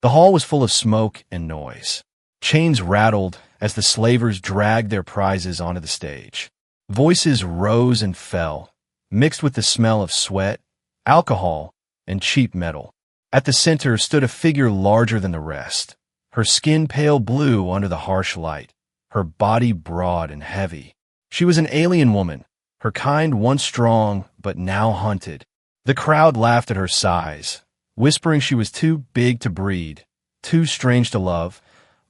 The hall was full of smoke and noise. Chains rattled as the slavers dragged their prizes onto the stage. Voices rose and fell, mixed with the smell of sweat, alcohol, and cheap metal. At the center stood a figure larger than the rest, her skin pale blue under the harsh light, her body broad and heavy. She was an alien woman, her kind once strong but now hunted. The crowd laughed at her size, whispering she was too big to breed, too strange to love,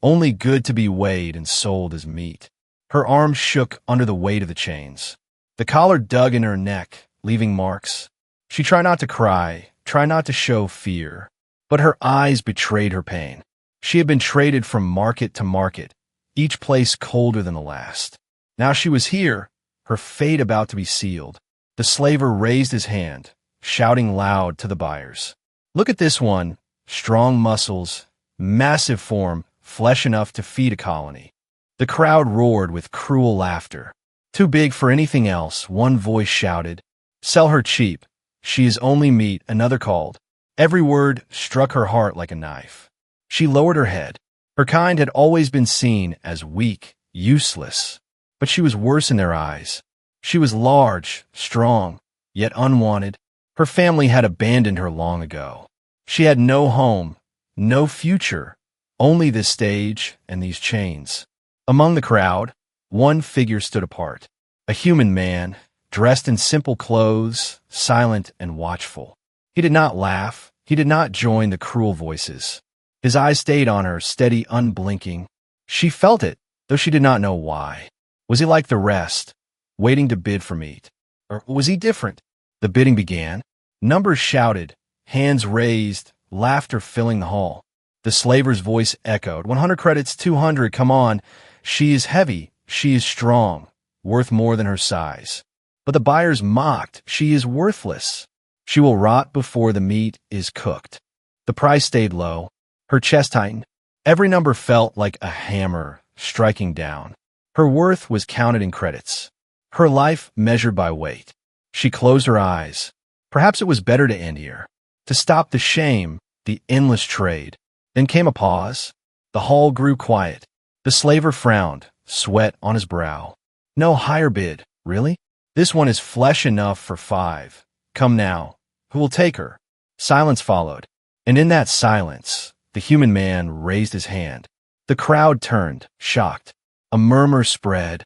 only good to be weighed and sold as meat. Her arms shook under the weight of the chains. The collar dug in her neck, leaving marks. She tried not to cry, tried not to show fear, but her eyes betrayed her pain. She had been traded from market to market, each place colder than the last. Now she was here, her fate about to be sealed. The slaver raised his hand, shouting loud to the buyers. "Look at this one, strong muscles, massive form, flesh enough to feed a colony." The crowd roared with cruel laughter. "Too big for anything else," one voice shouted. "Sell her cheap. She is only meat," another called. Every word struck her heart like a knife. She lowered her head. Her kind had always been seen as weak, useless. But she was worse in their eyes. She was large, strong, yet unwanted. Her family had abandoned her long ago. She had no home, no future, only this stage and these chains. Among the crowd, one figure stood apart. A human man, dressed in simple clothes, silent and watchful. He did not laugh. He did not join the cruel voices. His eyes stayed on her, steady, unblinking. She felt it, though she did not know why. Was he like the rest, waiting to bid for meat? Or was he different? The bidding began. Numbers shouted, hands raised, laughter filling the hall. The slaver's voice echoed. 100 credits, 200, come on. She is heavy, she is strong, worth more than her size. But the buyers mocked. She is worthless. She will rot before the meat is cooked. The price stayed low. Her chest tightened. Every number felt like a hammer striking down. Her worth was counted in credits. Her life measured by weight. She closed her eyes. Perhaps it was better to end here, to stop the shame, the endless trade. Then came a pause. The hall grew quiet. The slaver frowned, sweat on his brow. No higher bid, really? This one is flesh enough for 5. Come now. Who will take her? Silence followed. And in that silence, the human man raised his hand. The crowd turned, shocked. A murmur spread.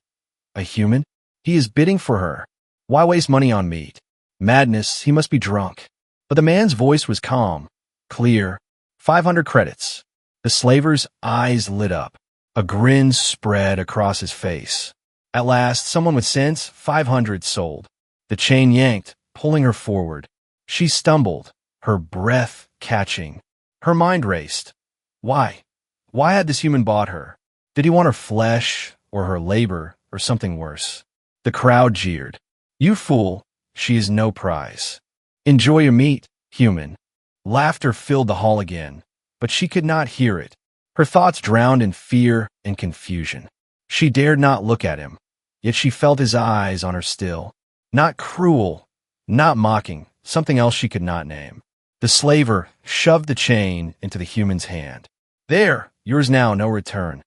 A human? He is bidding for her. Why waste money on meat? Madness, he must be drunk. But the man's voice was calm, clear. 500 credits. The slaver's eyes lit up. A grin spread across his face. At last, someone with sense, 500 sold. The chain yanked, pulling her forward. She stumbled, her breath catching. Her mind raced. Why? Why had this human bought her? Did he want her flesh, or her labor, or something worse? The crowd jeered. You fool, she is no prize. Enjoy your meat, human. Laughter filled the hall again, but she could not hear it. Her thoughts drowned in fear and confusion. She dared not look at him, yet she felt his eyes on her still. Not cruel, not mocking, something else she could not name. The slaver shoved the chain into the human's hand. There, yours now, no return.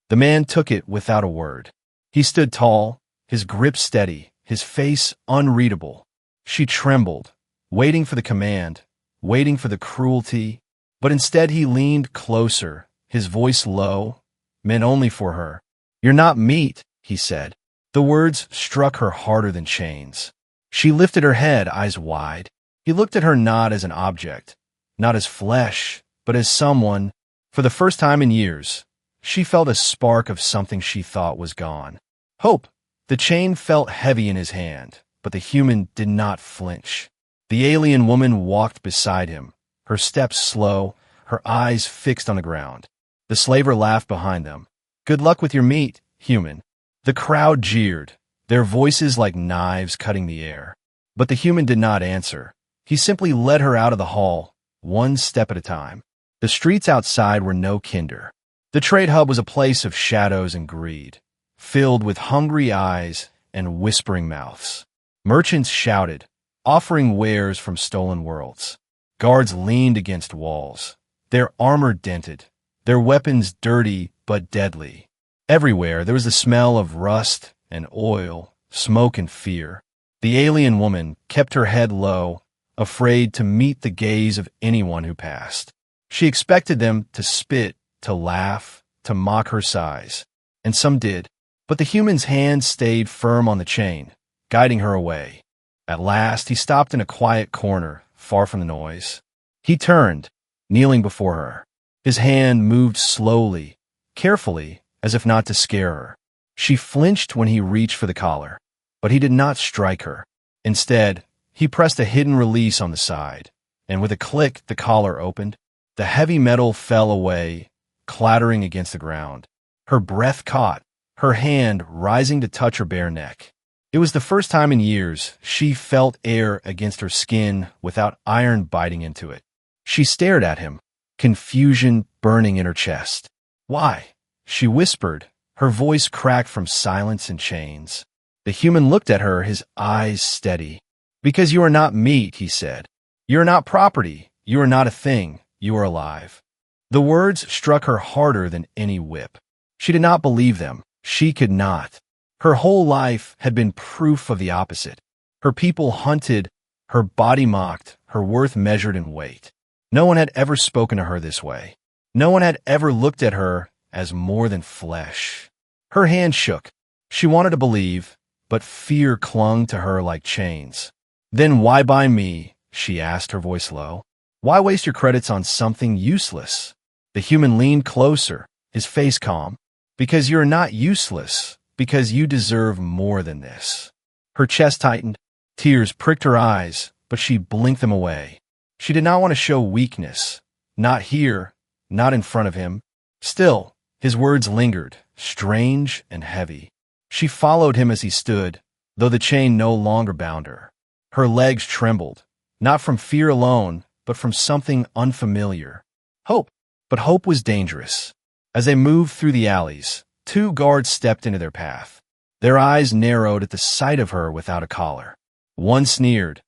The man took it without a word. He stood tall, his grip steady, his face unreadable. She trembled, waiting for the command, waiting for the cruelty, but instead he leaned closer, his voice low, meant only for her. You're not meat, he said. The words struck her harder than chains. She lifted her head, eyes wide. He looked at her not as an object, not as flesh, but as someone. For the first time in years, she felt a spark of something she thought was gone. Hope. The chain felt heavy in his hand, but the human did not flinch. The alien woman walked beside him, her steps slow, her eyes fixed on the ground. The slaver laughed behind them. Good luck with your meat, human. The crowd jeered, their voices like knives cutting the air. But the human did not answer. He simply led her out of the hall, one step at a time. The streets outside were no kinder. The trade hub was a place of shadows and greed, filled with hungry eyes and whispering mouths. Merchants shouted, offering wares from stolen worlds. Guards leaned against walls, their armor dented, their weapons dirty but deadly. Everywhere there was the smell of rust and oil, smoke and fear. The alien woman kept her head low, afraid to meet the gaze of anyone who passed. She expected them to spit, to laugh, to mock her size. And some did. But the human's hand stayed firm on the chain, guiding her away. At last, he stopped in a quiet corner, far from the noise. He turned, kneeling before her. His hand moved slowly, carefully, as if not to scare her. She flinched when he reached for the collar, but he did not strike her. Instead, he pressed a hidden release on the side, and with a click, the collar opened. The heavy metal fell away, clattering against the ground. Her breath caught, her hand rising to touch her bare neck. It was the first time in years she felt air against her skin without iron biting into it. She stared at him, confusion burning in her chest. "Why?" she whispered, her voice cracked from silence and chains. The human looked at her, his eyes steady. "Because you are not meat," he said. "You are not property. You are not a thing. You are alive." The words struck her harder than any whip. She did not believe them. She could not. Her whole life had been proof of the opposite. Her people hunted, her body mocked, her worth measured in weight. No one had ever spoken to her this way. No one had ever looked at her as more than flesh. Her hand shook. She wanted to believe, but fear clung to her like chains. "Then why buy me?" she asked, her voice low. "Why waste your credits on something useless?" The human leaned closer, his face calm. "Because you're not useless, because you deserve more than this." Her chest tightened. Tears pricked her eyes, but she blinked them away. She did not want to show weakness. Not here, not in front of him. Still, his words lingered, strange and heavy. She followed him as he stood, though the chain no longer bound her. Her legs trembled, not from fear alone, but from something unfamiliar. Hope. But hope was dangerous. As they moved through the alleys, 2 guards stepped into their path. Their eyes narrowed at the sight of her without a collar. One sneered,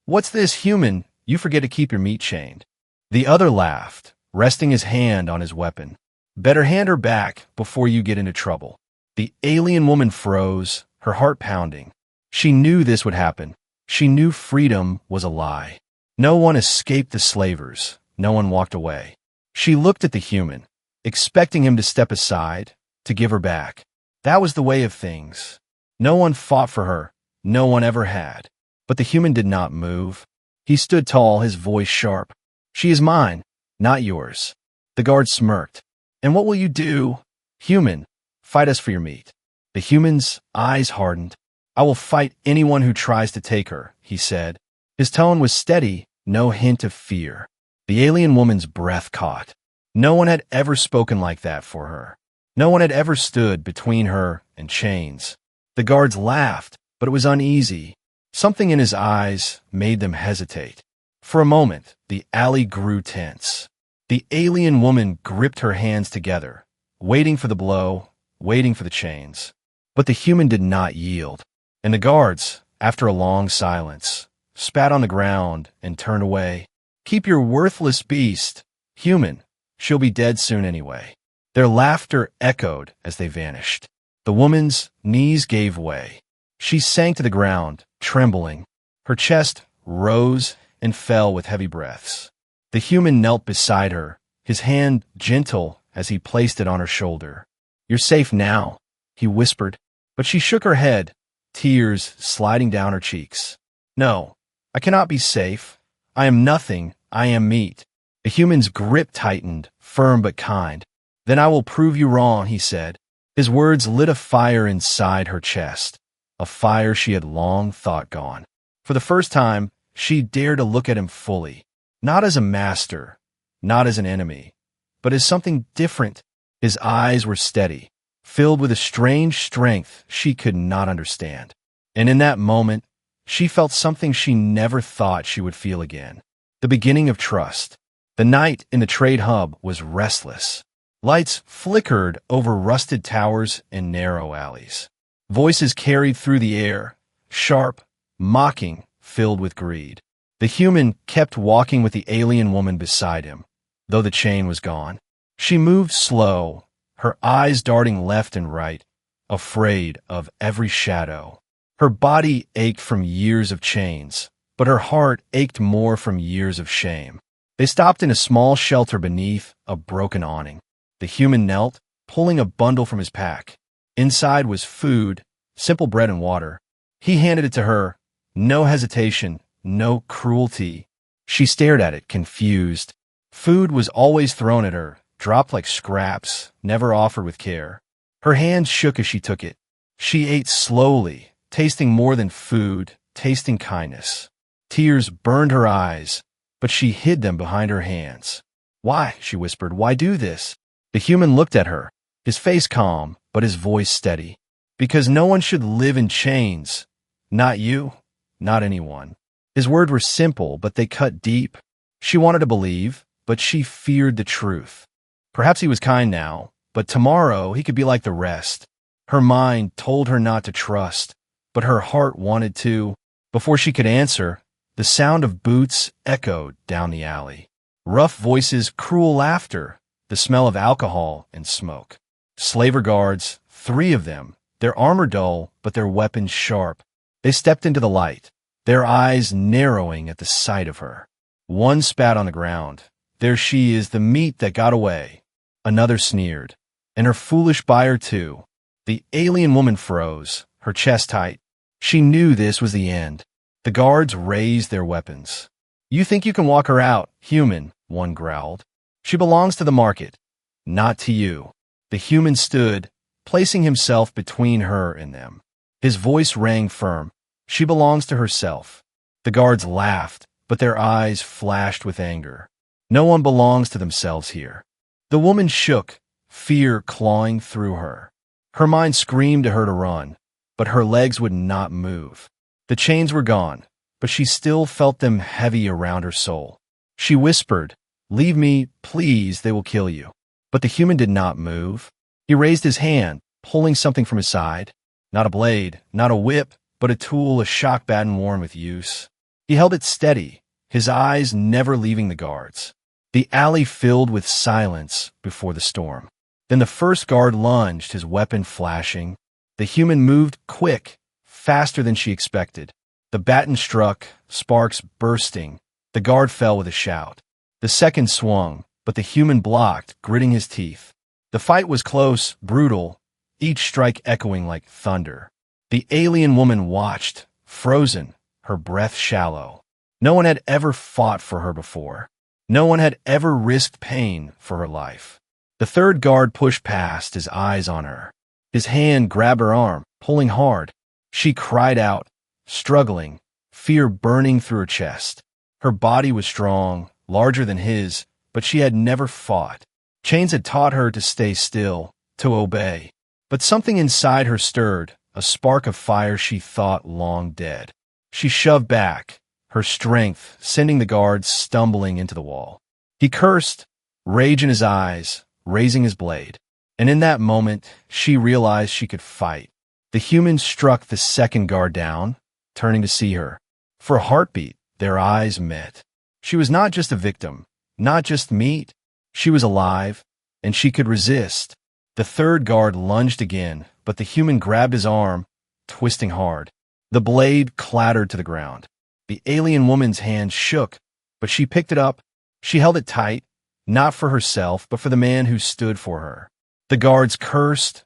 "What's this, human? You forget to keep your meat chained." The other laughed, resting his hand on his weapon. "Better hand her back before you get into trouble." The alien woman froze, her heart pounding. She knew this would happen. She knew freedom was a lie. No one escaped the slavers. No one walked away. She looked at the human, expecting him to step aside, to give her back. That was the way of things. No one fought for her. No one ever had. But the human did not move. He stood tall, his voice sharp. "She is mine, not yours." The guard smirked. "And what will you do?" "Human, fight us for your meat." The human's eyes hardened. "I will fight anyone who tries to take her," he said. His tone was steady, no hint of fear. The alien woman's breath caught. No one had ever spoken like that for her. No one had ever stood between her and chains. The guards laughed, but it was uneasy. Something in his eyes made them hesitate. For a moment, the alley grew tense. The alien woman gripped her hands together, waiting for the blow, waiting for the chains. But the human did not yield. And the guards, after a long silence, spat on the ground and turned away. "Keep your worthless beast. Human, she'll be dead soon anyway." Their laughter echoed as they vanished. The woman's knees gave way. She sank to the ground, trembling. Her chest rose and fell with heavy breaths. The human knelt beside her, his hand gentle as he placed it on her shoulder. "You're safe now," he whispered, but she shook her head, tears sliding down her cheeks. "No, I cannot be safe. I am nothing. I am meat." The human's grip tightened, firm but kind. "Then I will prove you wrong," he said. His words lit a fire inside her chest, a fire she had long thought gone. For the first time, she dared to look at him fully, not as a master, not as an enemy, but as something different. His eyes were steady, filled with a strange strength she could not understand. And in that moment, she felt something she never thought she would feel again. The beginning of trust. The night in the trade hub was restless. Lights flickered over rusted towers and narrow alleys. Voices carried through the air, sharp, mocking, filled with greed. The human kept walking with the alien woman beside him, though the chain was gone. She moved slow, her eyes darting left and right, afraid of every shadow. Her body ached from years of chains, but her heart ached more from years of shame. They stopped in a small shelter beneath a broken awning. The human knelt, pulling a bundle from his pack. Inside was food, simple bread and water. He handed it to her, no hesitation, no cruelty. She stared at it, confused. Food was always thrown at her, dropped like scraps, never offered with care. Her hands shook as she took it. She ate slowly, tasting more than food, tasting kindness. Tears burned her eyes, but she hid them behind her hands. "Why?" she whispered. "Why do this?" The human looked at her, his face calm, but his voice steady. "Because no one should live in chains. Not you, not anyone." His words were simple, but they cut deep. She wanted to believe, but she feared the truth. Perhaps he was kind now, but tomorrow he could be like the rest. Her mind told her not to trust, but her heart wanted to. Before she could answer, the sound of boots echoed down the alley. Rough voices, cruel laughter, the smell of alcohol and smoke. Slaver guards, 3 of them, their armor dull, but their weapons sharp. They stepped into the light, their eyes narrowing at the sight of her. One spat on the ground. "There she is, the meat that got away." Another sneered. "And her foolish buyer, too." The alien woman froze, her chest tight. She knew this was the end. The guards raised their weapons. "You think you can walk her out, human," one growled. "She belongs to the market, not to you." The human stood, placing himself between her and them. His voice rang firm. "She belongs to herself." The guards laughed, but their eyes flashed with anger. "No one belongs to themselves here." The woman shook, fear clawing through her. Her mind screamed to her to run, but her legs would not move. The chains were gone, but she still felt them heavy around her soul. She whispered, "Leave me, please, they will kill you." But the human did not move. He raised his hand, pulling something from his side. Not a blade, not a whip, but a tool, a shock baton worn with use. He held it steady, his eyes never leaving the guards. The alley filled with silence before the storm. Then the first guard lunged, his weapon flashing. The human moved quick, faster than she expected. The baton struck, sparks bursting. The guard fell with a shout. The second swung, but the human blocked, gritting his teeth. The fight was close, brutal, each strike echoing like thunder. The alien woman watched, frozen, her breath shallow. No one had ever fought for her before. No one had ever risked pain for her life. The third guard pushed past, his eyes on her. His hand grabbed her arm, pulling hard. She cried out, struggling, fear burning through her chest. Her body was strong, larger than his, but she had never fought. Chains had taught her to stay still, to obey. But something inside her stirred, a spark of fire she thought long dead. She shoved back, her strength sending the guards stumbling into the wall. He cursed, rage in his eyes, raising his blade. And in that moment, she realized she could fight. The human struck the second guard down, turning to see her. For a heartbeat, their eyes met. She was not just a victim, not just meat. She was alive, and she could resist. The third guard lunged again, but the human grabbed his arm, twisting hard. The blade clattered to the ground. The alien woman's hand shook, but she picked it up. She held it tight, not for herself, but for the man who stood for her. The guards cursed,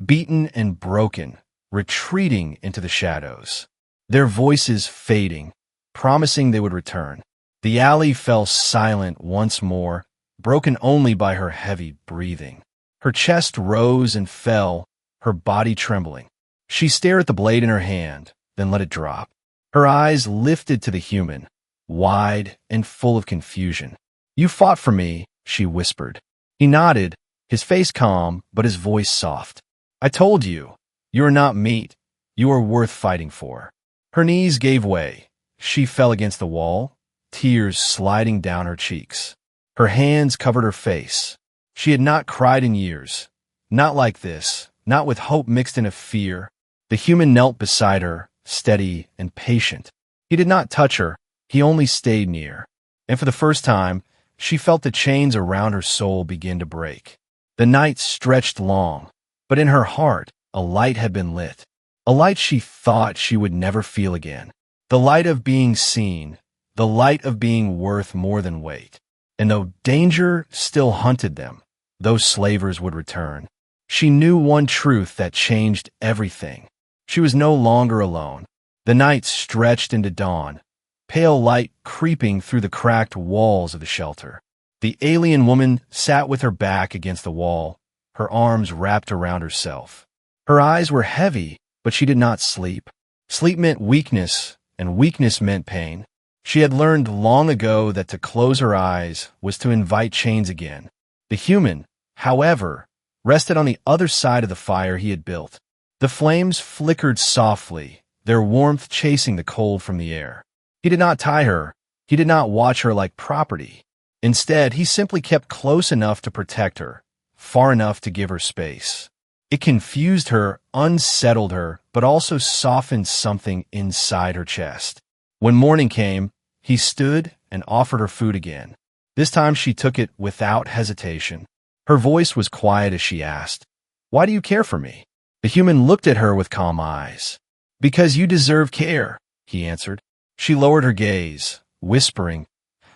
beaten and broken, retreating into the shadows. Their voices fading, promising they would return. The alley fell silent once more, broken only by her heavy breathing. Her chest rose and fell, her body trembling. She stared at the blade in her hand, then let it drop. Her eyes lifted to the human, wide and full of confusion. "You fought for me," she whispered. He nodded, his face calm, but his voice soft. "I told you, you are not meat. You are worth fighting for." Her knees gave way. She fell against the wall, tears sliding down her cheeks. Her hands covered her face. She had not cried in years. Not like this, not with hope mixed in a fear. The human knelt beside her, steady and patient. He did not touch her, he only stayed near. And for the first time, she felt the chains around her soul begin to break. The night stretched long, but in her heart, a light had been lit. A light she thought she would never feel again. The light of being seen, the light of being worth more than weight. And though danger still hunted them, those slavers would return. She knew one truth that changed everything. She was no longer alone. The night stretched into dawn, pale light creeping through the cracked walls of the shelter. The alien woman sat with her back against the wall, her arms wrapped around herself. Her eyes were heavy, but she did not sleep. Sleep meant weakness, and weakness meant pain. She had learned long ago that to close her eyes was to invite chains again. The human, however, rested on the other side of the fire he had built. The flames flickered softly, their warmth chasing the cold from the air. He did not tie her. He did not watch her like property. Instead, he simply kept close enough to protect her, far enough to give her space. It confused her, unsettled her, but also softened something inside her chest. When morning came, he stood and offered her food again. This time she took it without hesitation. Her voice was quiet as she asked, "Why do you care for me?" The human looked at her with calm eyes. "Because you deserve care," he answered. She lowered her gaze, whispering,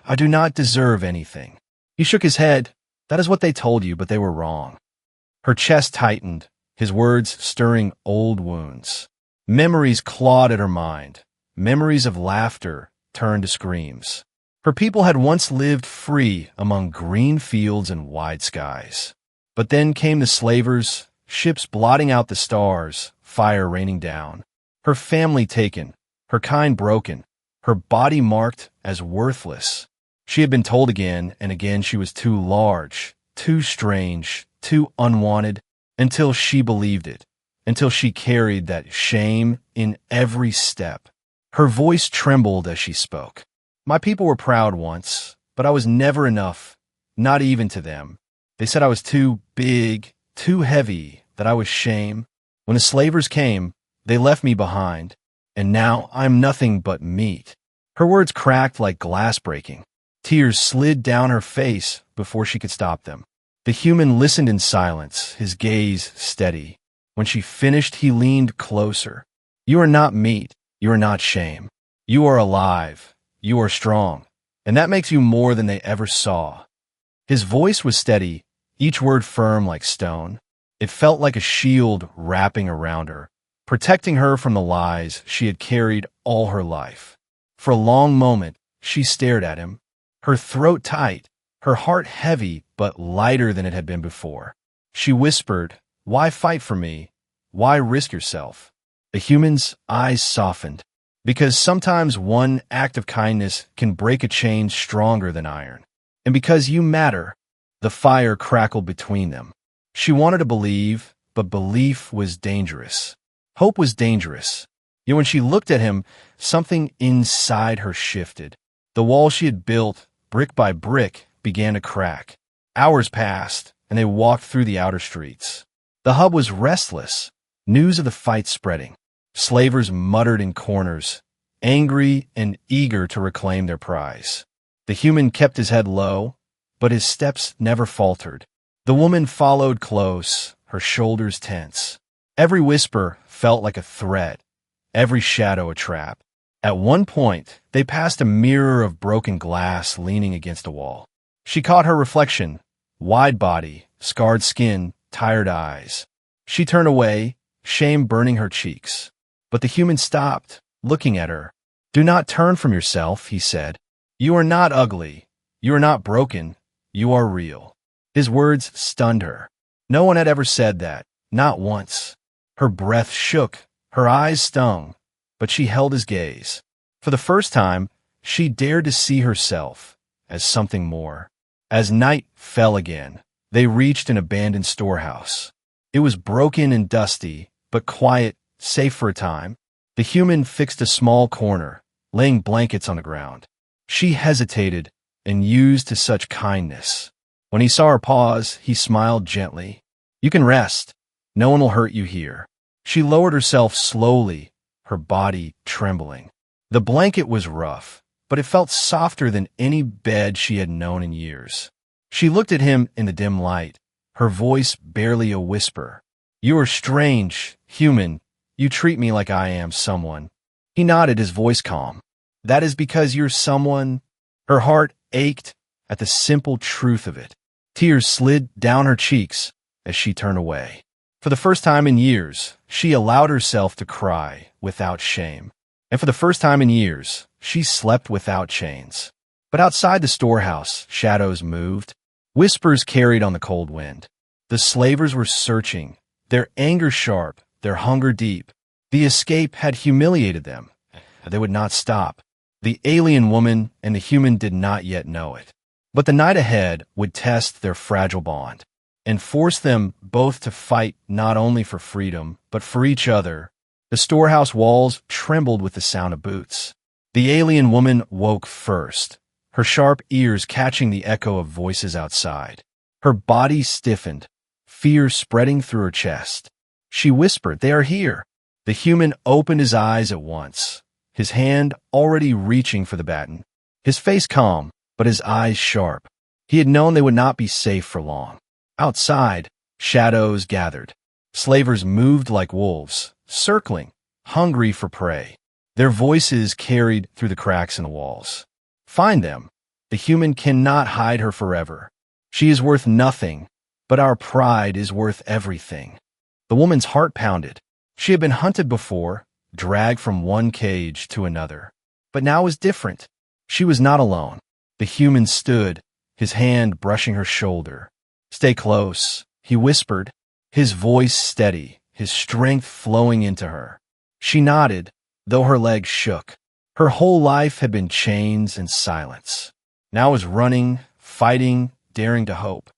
"I do not deserve anything." He shook his head. "That is what they told you, but they were wrong." Her chest tightened, his words stirring old wounds. Memories clawed at her mind. Memories of laughter turned to screams. Her people had once lived free among green fields and wide skies. But then came the slavers, ships blotting out the stars, fire raining down. Her family taken, her kind broken, her body marked as worthless. She had been told again and again she was too large, too strange, too unwanted, until she believed it, until she carried that shame in every step. Her voice trembled as she spoke. "My people were proud once, but I was never enough, not even to them. They said I was too big, too heavy, that I was shame. When the slavers came, they left me behind, and now I'm nothing but meat." Her words cracked like glass breaking. Tears slid down her face before she could stop them. The human listened in silence, his gaze steady. When she finished, he leaned closer. "You are not meat. You are not shame. You are alive. You are strong. And that makes you more than they ever saw." His voice was steady, each word firm like stone. It felt like a shield wrapping around her, protecting her from the lies she had carried all her life. For a long moment, she stared at him, her throat tight, her heart heavy but lighter than it had been before. She whispered, "Why fight for me? Why risk yourself?" The human's eyes softened. "Because sometimes one act of kindness can break a chain stronger than iron. And because you matter." The fire crackled between them. She wanted to believe, but belief was dangerous. Hope was dangerous. Yet when she looked at him, something inside her shifted. The wall she had built, brick by brick, began to crack. Hours passed, and they walked through the outer streets. The hub was restless, news of the fight spreading. Slavers muttered in corners, angry and eager to reclaim their prize. The human kept his head low, but his steps never faltered. The woman followed close, her shoulders tense. Every whisper felt like a threat, every shadow a trap. At one point, they passed a mirror of broken glass leaning against a wall. She caught her reflection, wide body, scarred skin, tired eyes. She turned away, shame burning her cheeks. But the human stopped, looking at her. "Do not turn from yourself," he said. "You are not ugly. You are not broken. You are real." His words stunned her. No one had ever said that, not once. Her breath shook, her eyes stung, but she held his gaze. For the first time, she dared to see herself as something more. As night fell again, they reached an abandoned storehouse. It was broken and dusty, but quiet, safe for a time. The human fixed a small corner, laying blankets on the ground. She hesitated and used to such kindness. When he saw her pause, he smiled gently. "You can rest. No one will hurt you here." She lowered herself slowly, her body trembling. The blanket was rough, but it felt softer than any bed she had known in years. She looked at him in the dim light, her voice barely a whisper. "You are strange, human. You treat me like I am someone." He nodded, his voice calm. "That is because you're someone." Her heart ached at the simple truth of it. Tears slid down her cheeks as she turned away. For the first time in years, she allowed herself to cry without shame. And for the first time in years, she slept without chains. But outside the storehouse, shadows moved. Whispers carried on the cold wind. The slavers were searching, their anger sharp, their hunger deep. The escape had humiliated them. They would not stop. The alien woman and the human did not yet know it. But the night ahead would test their fragile bond and force them both to fight not only for freedom, but for each other. The storehouse walls trembled with the sound of boots. The alien woman woke first, her sharp ears catching the echo of voices outside. Her body stiffened, fear spreading through her chest. She whispered, "They are here." The human opened his eyes at once, his hand already reaching for the baton. His face calm, but his eyes sharp. He had known they would not be safe for long. Outside, shadows gathered. Slavers moved like wolves, circling, hungry for prey. Their voices carried through the cracks in the walls. "Find them. The human cannot hide her forever. She is worth nothing, but our pride is worth everything." The woman's heart pounded. She had been hunted before, dragged from one cage to another. But now was different. She was not alone. The human stood, his hand brushing her shoulder. "Stay close," he whispered, his voice steady, his strength flowing into her. She nodded, though her legs shook. Her whole life had been chains and silence. Now was running, fighting, daring to hope.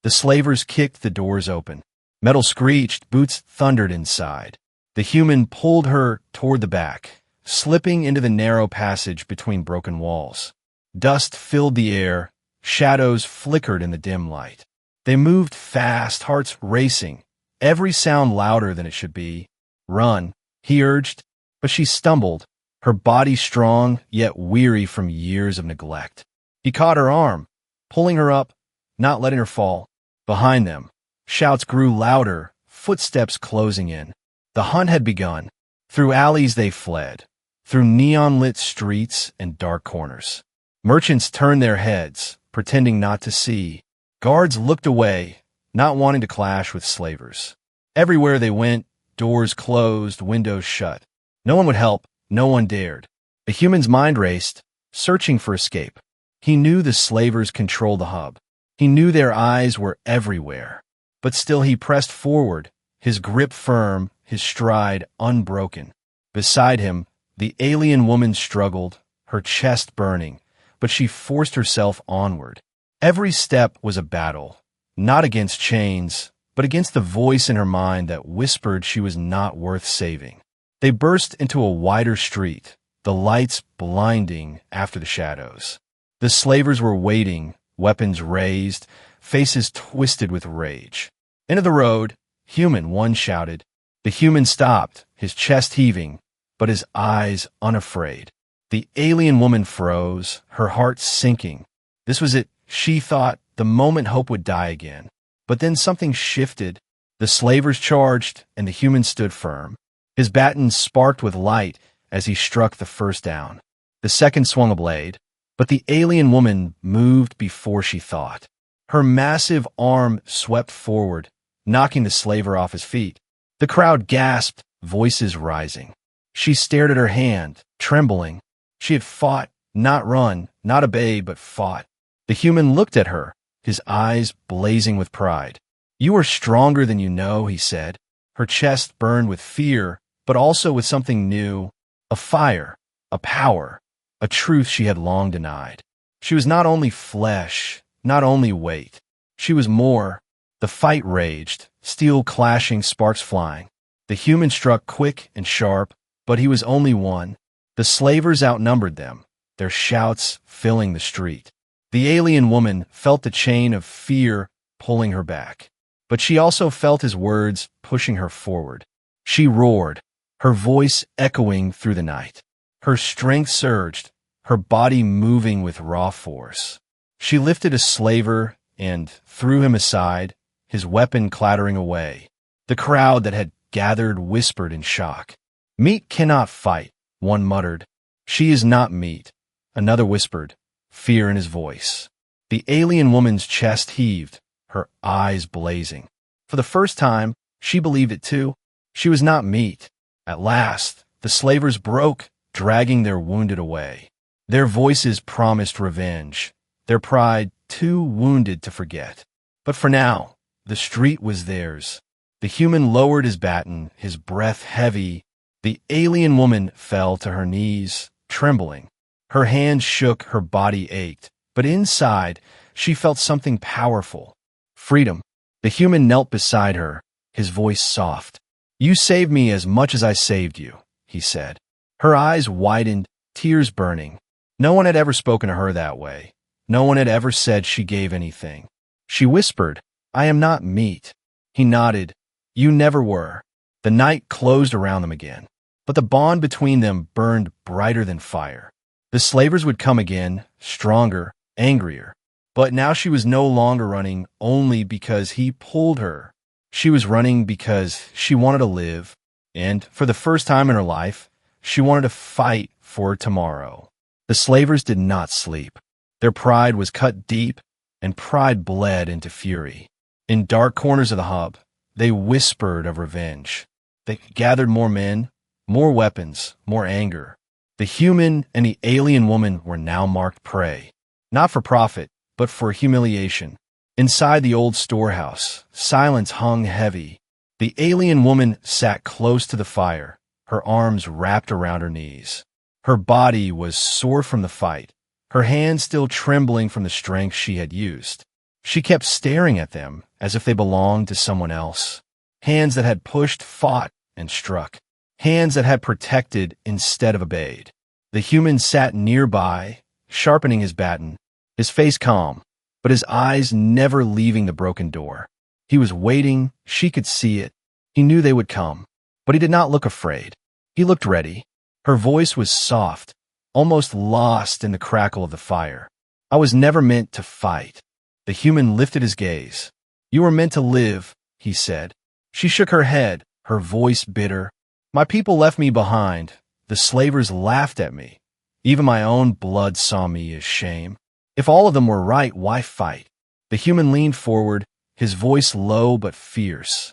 The slavers kicked the doors open. Metal screeched, boots thundered inside. The human pulled her toward the back, slipping into the narrow passage between broken walls. Dust filled the air, shadows flickered in the dim light. They moved fast, hearts racing, every sound louder than it should be. "Run," he urged, but she stumbled, her body strong yet weary from years of neglect. He caught her arm, pulling her up, not letting her fall. Behind them, shouts grew louder, footsteps closing in. The hunt had begun. Through alleys they fled, through neon-lit streets and dark corners. Merchants turned their heads, pretending not to see. Guards looked away, not wanting to clash with slavers. Everywhere they went, doors closed, windows shut. No one would help, no one dared. The human's mind raced, searching for escape. He knew the slavers controlled the hub. He knew their eyes were everywhere. But still he pressed forward, his grip firm, his stride unbroken. Beside him, the alien woman struggled, her chest burning, but she forced herself onward. Every step was a battle, not against chains, but against the voice in her mind that whispered she was not worth saving. They burst into a wider street, the lights blinding after the shadows. The slavers were waiting, weapons raised, faces twisted with rage. Into the road, "Human," one shouted. The human stopped, his chest heaving, but his eyes unafraid. The alien woman froze, her heart sinking. This was it, she thought, the moment hope would die again. But then something shifted. The slavers charged, and the human stood firm. His baton sparked with light as he struck the first down. The second swung a blade, but the alien woman moved before she thought. Her massive arm swept forward, knocking the slaver off his feet. The crowd gasped, voices rising. She stared at her hand, trembling. She had fought, not run, not obeyed, but fought. The human looked at her, his eyes blazing with pride. "You are stronger than you know," he said. Her chest burned with fear, but also with something new, a fire, a power, a truth she had long denied. She was not only flesh, not only weight. She was more. The fight raged, steel clashing, sparks flying. The human struck quick and sharp, but he was only one. The slavers outnumbered them, their shouts filling the street. The alien woman felt the chain of fear pulling her back, but she also felt his words pushing her forward. She roared, her voice echoing through the night. Her strength surged, her body moving with raw force. She lifted a slaver and threw him aside, his weapon clattering away. The crowd that had gathered whispered in shock. "Meat cannot fight," one muttered. "She is not meat," another whispered, fear in his voice. The alien woman's chest heaved, her eyes blazing. For the first time, she believed it too. She was not meat. At last, the slavers broke, dragging their wounded away. Their voices promised revenge, their pride too wounded to forget. But for now, the street was theirs. The human lowered his baton, his breath heavy. The alien woman fell to her knees, trembling. Her hands shook, her body ached. But inside, she felt something powerful. Freedom. The human knelt beside her, his voice soft. "You saved me as much as I saved you," he said. Her eyes widened, tears burning. No one had ever spoken to her that way. No one had ever said she gave anything. She whispered, "I am not meat." He nodded. "You never were." The night closed around them again. But the bond between them burned brighter than fire. The slavers would come again, stronger, angrier. But now she was no longer running only because he pulled her. She was running because she wanted to live, and for the first time in her life, she wanted to fight for tomorrow. The slavers did not sleep. Their pride was cut deep, and pride bled into fury. In dark corners of the hub, they whispered of revenge. They gathered more men, more weapons, more anger. The human and the alien woman were now marked prey, not for profit, but for humiliation. Inside the old storehouse, silence hung heavy. The alien woman sat close to the fire, her arms wrapped around her knees. Her body was sore from the fight, her hands still trembling from the strength she had used. She kept staring at them as if they belonged to someone else. Hands that had pushed, fought, and struck. Hands that had protected instead of obeyed. The human sat nearby, sharpening his baton, his face calm, but his eyes never leaving the broken door. He was waiting, she could see it. He knew they would come, but he did not look afraid. He looked ready. Her voice was soft, almost lost in the crackle of the fire. "I was never meant to fight." The human lifted his gaze. "You were meant to live," he said. She shook her head, her voice bitter. "My people left me behind. The slavers laughed at me. Even my own blood saw me as shame. If all of them were right, why fight?" The human leaned forward, his voice low but fierce.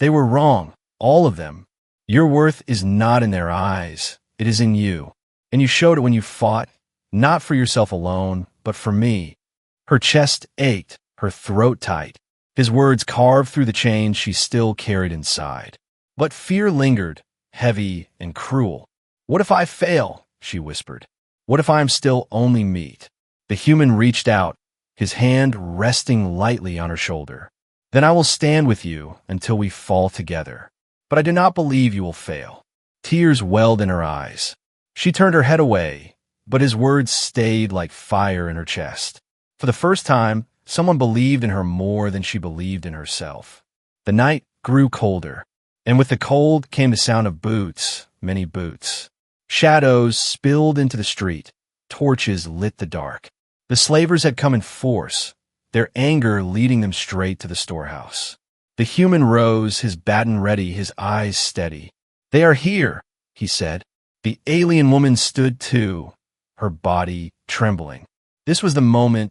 "They were wrong, all of them. Your worth is not in their eyes. It is in you. And you showed it when you fought, not for yourself alone, but for me." Her chest ached, her throat tight. His words carved through the chains she still carried inside. But fear lingered, heavy and cruel. "What if I fail?" she whispered. "What if I am still only meat?" The human reached out, his hand resting lightly on her shoulder. "Then I will stand with you until we fall together. But I do not believe you will fail." Tears welled in her eyes. She turned her head away, but his words stayed like fire in her chest. For the first time, someone believed in her more than she believed in herself. The night grew colder, and with the cold came the sound of boots, many boots. Shadows spilled into the street. Torches lit the dark. The slavers had come in force, their anger leading them straight to the storehouse. The human rose, his baton ready, his eyes steady. "They are here," he said. The alien woman stood too, her body trembling. This was the moment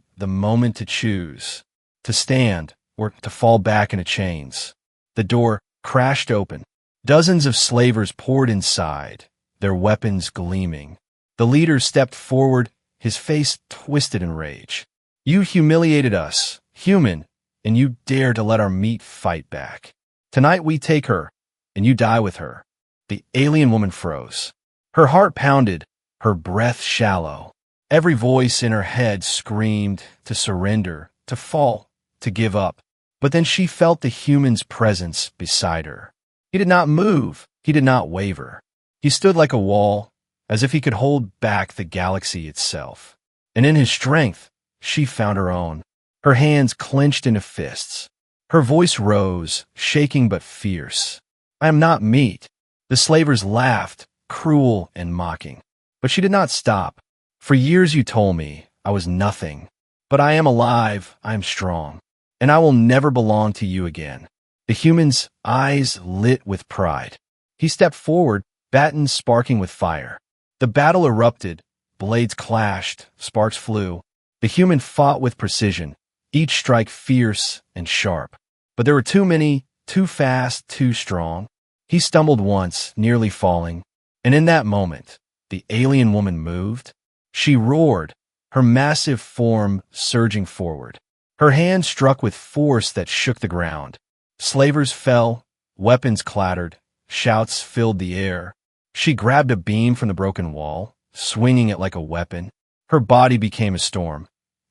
to choose, to stand or to fall back into chains. The door crashed open. Dozens of slavers poured inside, their weapons gleaming. The leader stepped forward, his face twisted in rage. "You humiliated us, human, and you dare to let our meat fight back. Tonight we take her, and you die with her." The alien woman froze. Her heart pounded, her breath shallow. Every voice in her head screamed to surrender, to fall, to give up. But then she felt the human's presence beside her. He did not move, he did not waver. He stood like a wall, as if he could hold back the galaxy itself. And in his strength, she found her own. Her hands clenched into fists. Her voice rose, shaking but fierce. "I am not meat." The slavers laughed, cruel and mocking. But she did not stop. For years you told me I was nothing, but I am alive, I am strong, and I will never belong to you again." The human's eyes lit with pride. He stepped forward, batons sparking with fire. The battle erupted, blades clashed, sparks flew. The human fought with precision, each strike fierce and sharp. But there were too many, too fast, too strong. He stumbled once, nearly falling, and in that moment, the alien woman moved. She roared, her massive form surging forward. Her hand struck with force that shook the ground. Slavers fell, weapons clattered, shouts filled the air. She grabbed a beam from the broken wall, swinging it like a weapon. Her body became a storm,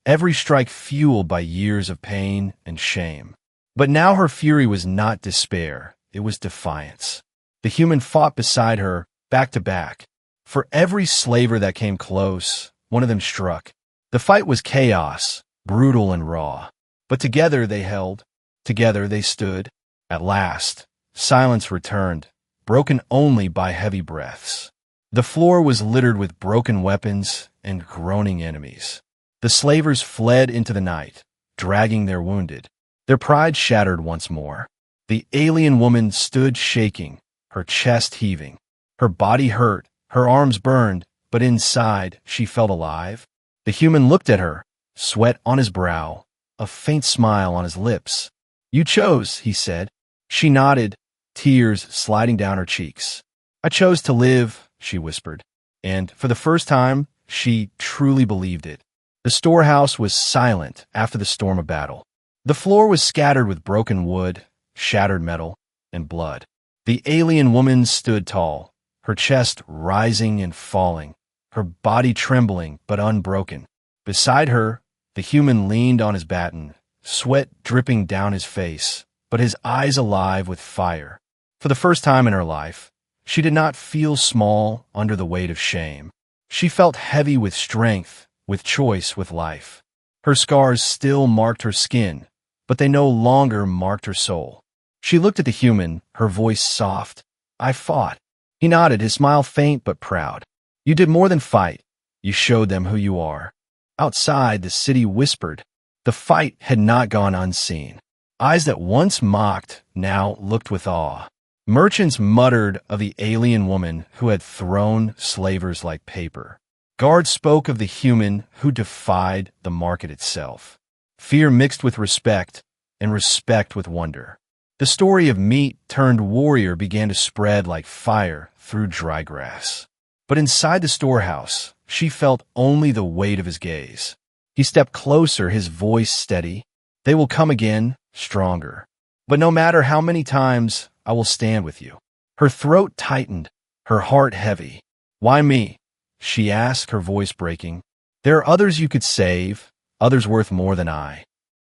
every strike fueled by years of pain and shame. But now her fury was not despair, it was defiance. The human fought beside her, back to back. For every slaver that came close, one of them struck. The fight was chaos, brutal and raw. But together they held, together they stood. At last, silence returned, broken only by heavy breaths. The floor was littered with broken weapons and groaning enemies. The slavers fled into the night, dragging their wounded. Their pride shattered once more. The alien woman stood shaking, her chest heaving. Her body hurt, her arms burned, but inside she felt alive. The human looked at her, sweat on his brow, a faint smile on his lips. "You chose," he said. She nodded, tears sliding down her cheeks. "I chose to live," she whispered. And for the first time, she truly believed it. The storehouse was silent after the storm of battle. The floor was scattered with broken wood, shattered metal, and blood. The alien woman stood tall, her chest rising and falling, her body trembling but unbroken. Beside her, the human leaned on his baton, sweat dripping down his face, but his eyes alive with fire. For the first time in her life, she did not feel small under the weight of shame. She felt heavy with strength, with choice, with life. Her scars still marked her skin, but they no longer marked her soul. She looked at the human, her voice soft. "I fought." He nodded, his smile faint but proud. "You did more than fight. You showed them who you are." Outside, the city whispered. The fight had not gone unseen. Eyes that once mocked now looked with awe. Merchants muttered of the alien woman who had thrown slavers like paper. Guards spoke of the human who defied the market itself. Fear mixed with respect, and respect with wonder. The story of meat-turned-warrior began to spread like fire through dry grass. But inside the storehouse, she felt only the weight of his gaze. He stepped closer, his voice steady. "They will come again, stronger. But no matter how many times, I will stand with you." Her throat tightened, her heart heavy. "Why me?" she asked, her voice breaking. "There are others you could save, others worth more than I."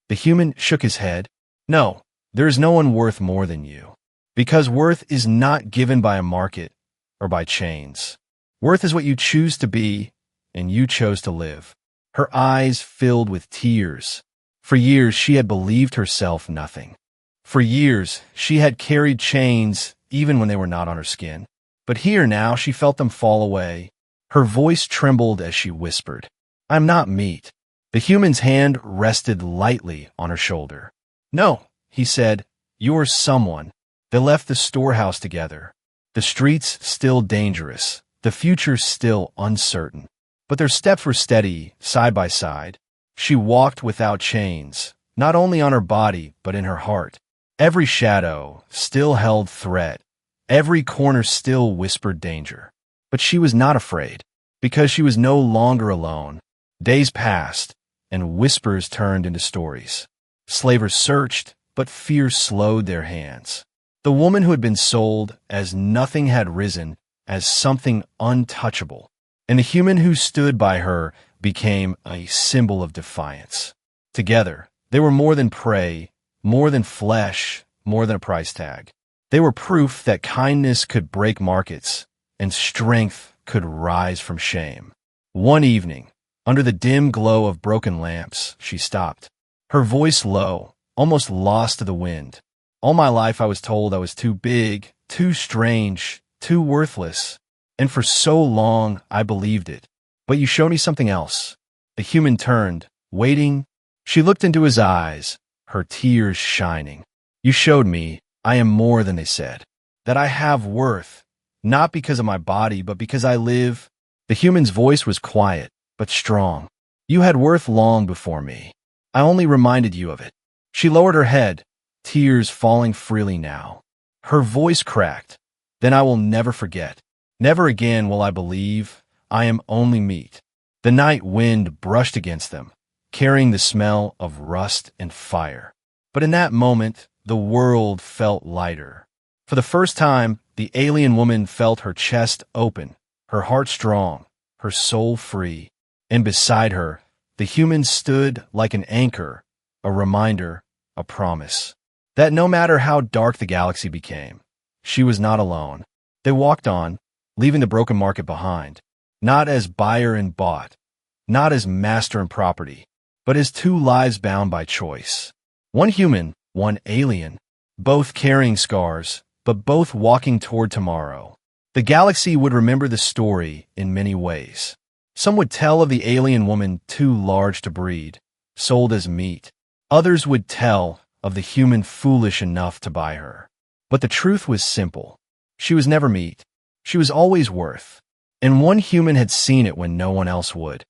The human shook his head. "No, there is no one worth more than you. Because worth is not given by a market or by chains. Worth is what you choose to be, and you chose to live." Her eyes filled with tears. For years, she had believed herself nothing. For years, she had carried chains even when they were not on her skin. But here now, she felt them fall away. Her voice trembled as she whispered, "I'm not meat." The human's hand rested lightly on her shoulder. "No," he said, "you're someone." They left the storehouse together. The streets still dangerous, the future still uncertain. But their steps were steady, side by side. She walked without chains, not only on her body, but in her heart. Every shadow still held threat. Every corner still whispered danger. But she was not afraid, because she was no longer alone. Days passed, and whispers turned into stories. Slavers searched, but fear slowed their hands. The woman who had been sold as nothing had risen as something untouchable, and the human who stood by her became a symbol of defiance. Together, they were more than prey, more than flesh, more than a price tag. They were proof that kindness could break markets, and strength could rise from shame. One evening, under the dim glow of broken lamps, she stopped. Her voice low, almost lost to the wind. "All my life I was told I was too big, too strange, too worthless. And for so long I believed it. But you showed me something else. The human turned, waiting. She looked into his eyes, her tears shining. You showed me I am more than they said. That I have worth, not because of my body, but because I live. The human's voice was quiet, but strong. You had worth long before me. I only reminded you of it. She lowered her head, tears falling freely now. Her voice cracked. Then I will never forget. Never again will I believe I am only meat. The night wind brushed against them, carrying the smell of rust and fire. But in that moment, the world felt lighter. For the first time, the alien woman felt her chest open, her heart strong, her soul free. And beside her, the human stood like an anchor, a reminder, a promise. That no matter how dark the galaxy became, she was not alone. They walked on, leaving the broken market behind, not as buyer and bought, not as master and property, but as two lives bound by choice. One human, one alien, both carrying scars, but both walking toward tomorrow. The galaxy would remember the story in many ways. Some would tell of the alien woman too large to breed, sold as meat. Others would tell of the human foolish enough to buy her. But the truth was simple. She was never meat. She was always worth. And one human had seen it when no one else would.